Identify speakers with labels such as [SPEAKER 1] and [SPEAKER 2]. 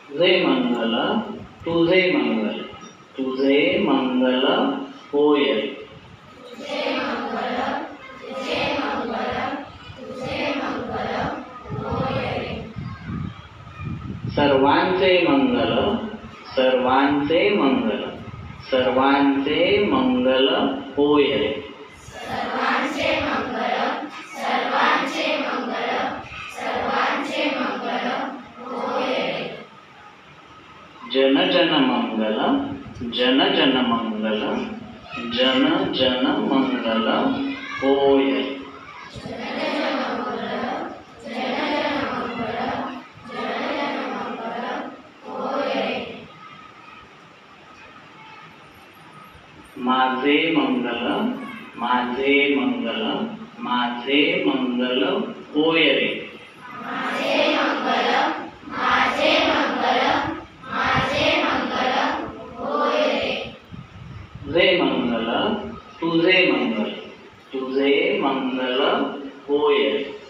[SPEAKER 1] तुझे मंगल तुझे मंगल तुझे मंगल होय रे. सर्वांचे मंगल सर्वांचे मंगल सर्वांचे मंगल होय रे. जन जन मंगल जन जन मंगल जन जन मंगल होय रे. माझे मंगल माझे मंगल माझे मंगल होय रे. तुझे मंगल तुझे मंगल तुझे मंगल होय रे.